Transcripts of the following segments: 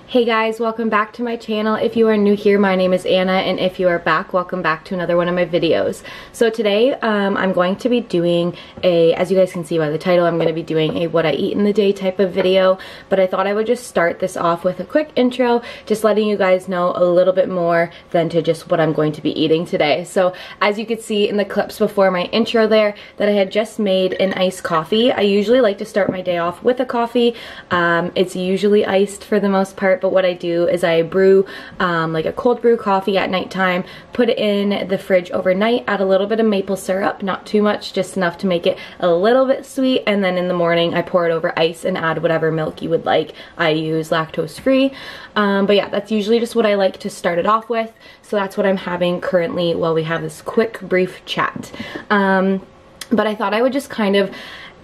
Hey guys, welcome back to my channel. If you are new here, my name is Anna, and if you are back, welcome back to another one of my videos. So today I'm going to be doing as you guys can see by the title, I'm going to be doing a what I eat in the day type of video, but I thought I would just start this off with a quick intro, just letting you guys know a little bit more than to just what I'm going to be eating today. So as you could see in the clips before my intro there, that I had just made an iced coffee. I usually like to start my day off with a coffee. It's usually iced for the most part, but what I do is I brew like a cold brew coffee at nighttime, put it in the fridge overnight, add a little bit of maple syrup, not too much, just enough to make it a little bit sweet, and then in the morning I pour it over ice and add whatever milk you would like. I use lactose free, but yeah, that's usually just what I like to start it off with, so that's what I'm having currently while we have this quick brief chat. But I thought I would just kind of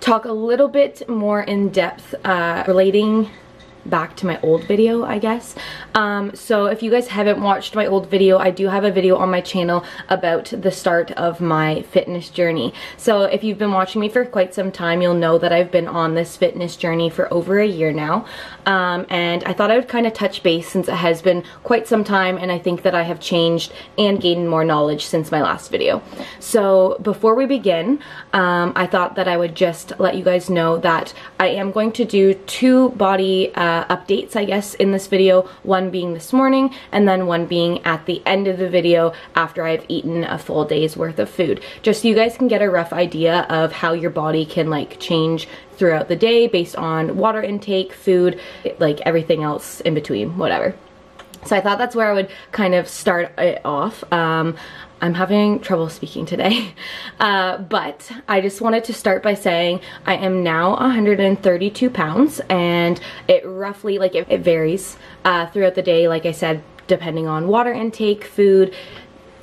talk a little bit more in depth relating back to my old video, I guess. So if you guys haven't watched my old video, I do have a video on my channel about the start of my fitness journey. So if you've been watching me for quite some time, you'll know that I've been on this fitness journey for over a year now. And I thought I would kind of touch base since it has been quite some time, and I think that I have changed and gained more knowledge since my last video. So before we begin, I thought that I would just let you guys know that I am going to do two body updates, I guess, in this video, one being this morning and then one being at the end of the video after I've eaten a full day's worth of food, just so you guys can get a rough idea of how your body can like change throughout the day based on water intake, food, like everything else in between, whatever. So I thought that's where I would kind of start it off. I'm having trouble speaking today, but I just wanted to start by saying I am now 132 pounds, and it roughly, like it varies throughout the day, like I said, depending on water intake, food,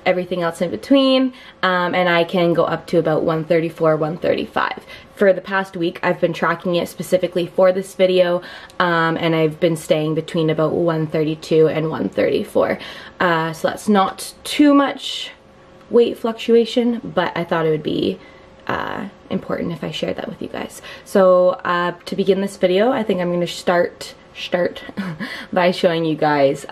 everything else in between, and I can go up to about 134, 135. For the past week, I've been tracking it specifically for this video, and I've been staying between about 132 and 134. So that's not too much weight fluctuation, but I thought it would be important if I shared that with you guys. So to begin this video, I think I'm going to start by showing you guys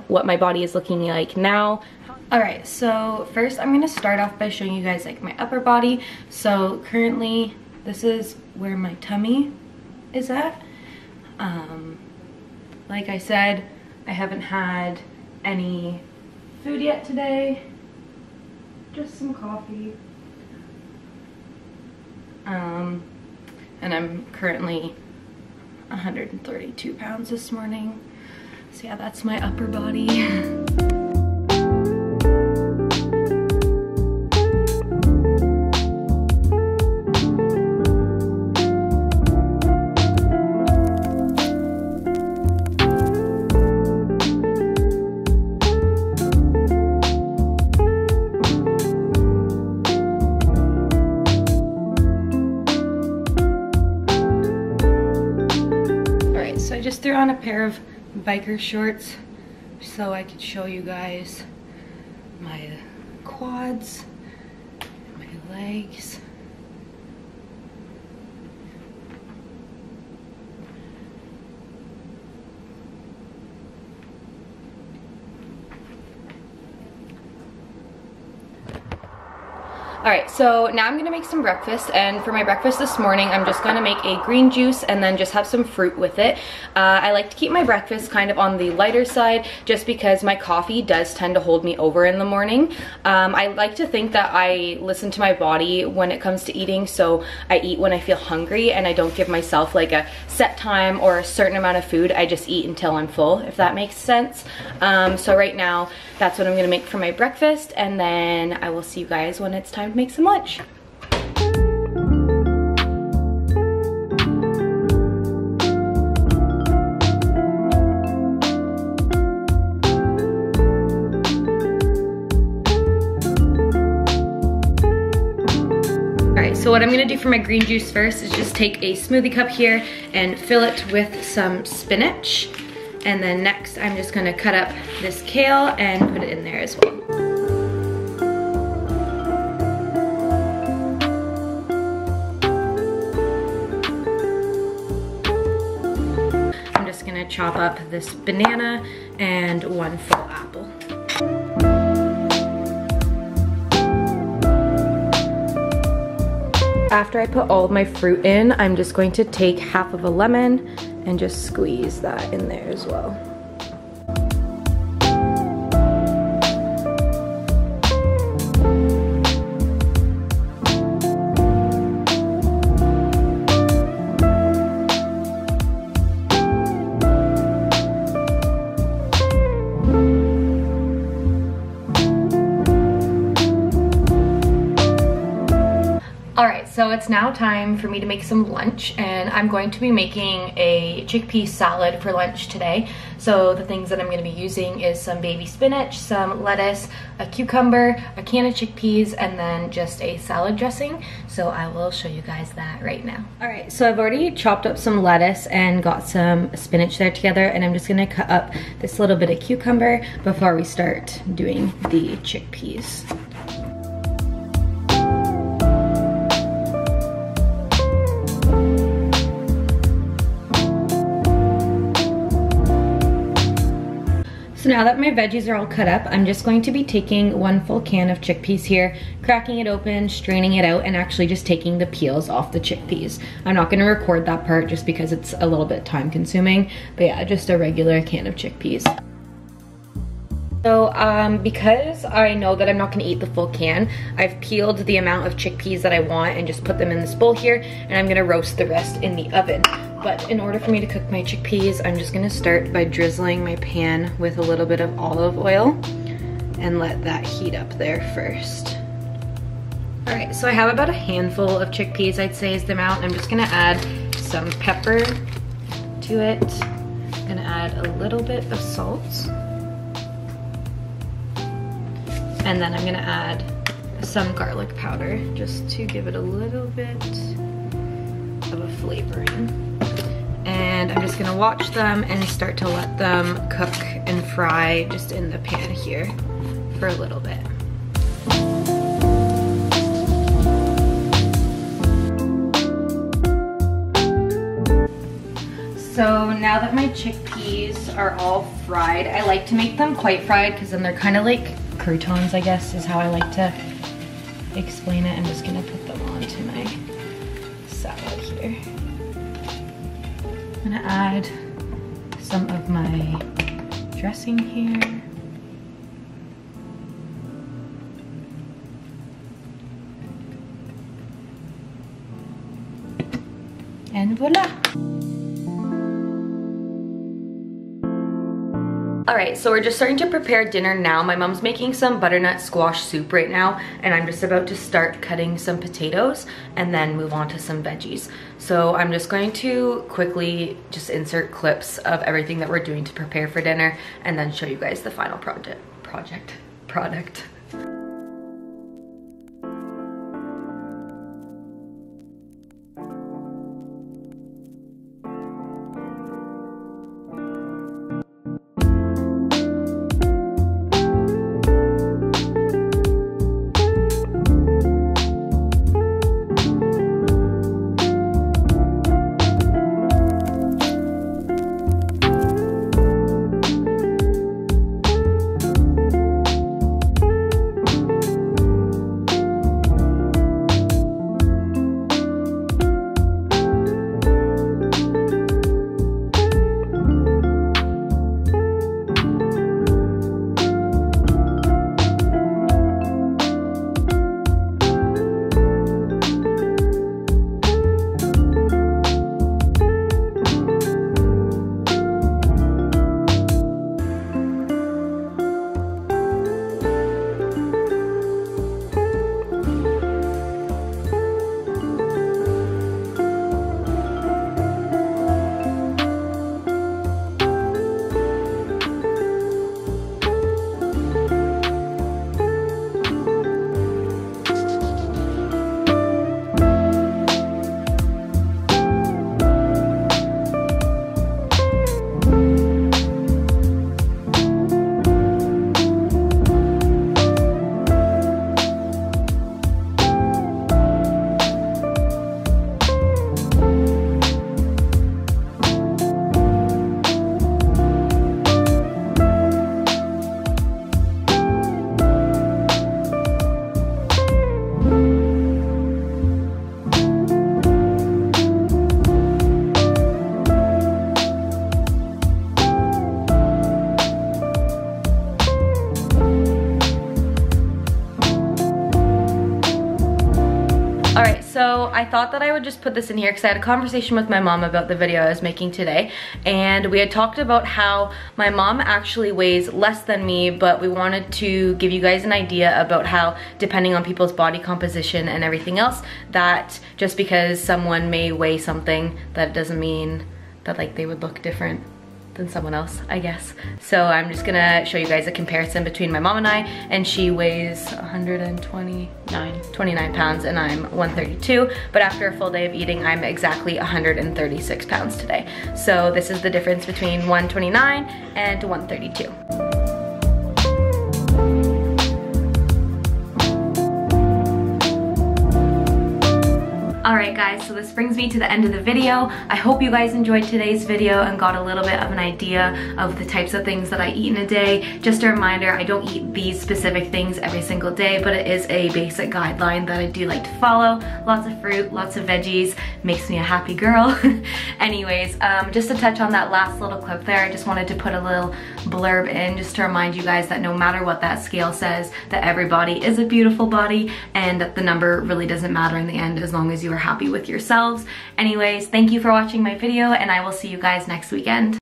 what my body is looking like now. Alright, so first I'm going to start off by showing you guys like my upper body. So currently this is where my tummy is at. Like I said, I haven't had any food yet today, just some coffee. And I'm currently 132 pounds this morning. So yeah, that's my upper body. Just threw on a pair of biker shorts so I could show you guys my quads, my legs. Alright, so now I'm gonna make some breakfast, and for my breakfast this morning I'm just gonna make a green juice and then just have some fruit with it. I like to keep my breakfast kind of on the lighter side just because my coffee does tend to hold me over in the morning. I like to think that I listen to my body when it comes to eating, so I eat when I feel hungry and I don't give myself like a set time or a certain amount of food. I just eat until I'm full, if that makes sense. So right now that's what I'm gonna make for my breakfast, and then I will see you guys when it's time to make some lunch. Alright, so what I'm gonna do for my green juice first is just take a smoothie cup here and fill it with some spinach. And then next I'm just gonna cut up this kale and put it in there as well. chop up this banana and 1 full apple. After I put all of my fruit in, I'm just going to take half of a lemon and just squeeze that in there as well. Alright, so it's now time for me to make some lunch, and I'm going to be making a chickpea salad for lunch today. So the things that I'm going to be using is some baby spinach, some lettuce, a cucumber, a can of chickpeas, and then just a salad dressing. So I will show you guys that right now. Alright, so I've already chopped up some lettuce and got some spinach there together, and I'm just going to cut up this little bit of cucumber before we start doing the chickpeas. So now that my veggies are all cut up, I'm just going to be taking 1 full can of chickpeas here, cracking it open, straining it out, and actually just taking the peels off the chickpeas. I'm not going to record that part just because it's a little bit time consuming, but yeah, just a regular can of chickpeas. So because I know that I'm not going to eat the full can, I've peeled the amount of chickpeas that I want and just put them in this bowl here, and I'm going to roast the rest in the oven. But in order for me to cook my chickpeas, I'm just gonna start by drizzling my pan with a little bit of olive oil and let that heat up there first. All right, so I have about a handful of chickpeas, I'd say is the amount. I'm just gonna add some pepper to it. I'm gonna add a little bit of salt. And then I'm gonna add some garlic powder just to give it a little bit of a flavoring. And I'm just gonna watch them and start to let them cook and fry just in the pan here for a little bit. So now that my chickpeas are all fried, I like to make them quite fried because then they're kind of like croutons, I guess is how I like to explain it. I'm just gonna put them onto my salad here. I'm gonna add some of my dressing here. And voila! Alright, so we're just starting to prepare dinner now. My mom's making some butternut squash soup right now, and I'm just about to start cutting some potatoes and then move on to some veggies. So I'm just going to quickly just insert clips of everything that we're doing to prepare for dinner and then show you guys the final product. so I thought that I would just put this in here because I had a conversation with my mom about the video I was making today, and we had talked about how my mom actually weighs less than me, but we wanted to give you guys an idea about how, depending on people's body composition and everything else, that just because someone may weigh something, that doesn't mean that like they would look different than someone else, I guess. So I'm just gonna show you guys a comparison between my mom and I, and she weighs 29 pounds and I'm 132, but after a full day of eating, I'm exactly 136 pounds today. So this is the difference between 129 and 132. Alright guys, so this brings me to the end of the video. I hope you guys enjoyed today's video and got a little bit of an idea of the types of things that I eat in a day. Just a reminder, I don't eat these specific things every single day, but it is a basic guideline that I do like to follow. Lots of fruit, lots of veggies, makes me a happy girl. Anyways, just to touch on that last little clip there, I just wanted to put a little blurb in just to remind you guys that no matter what that scale says, that every body is a beautiful body and that the number really doesn't matter in the end as long as you are happy with yourselves. Anyways, thank you for watching my video and I will see you guys next weekend.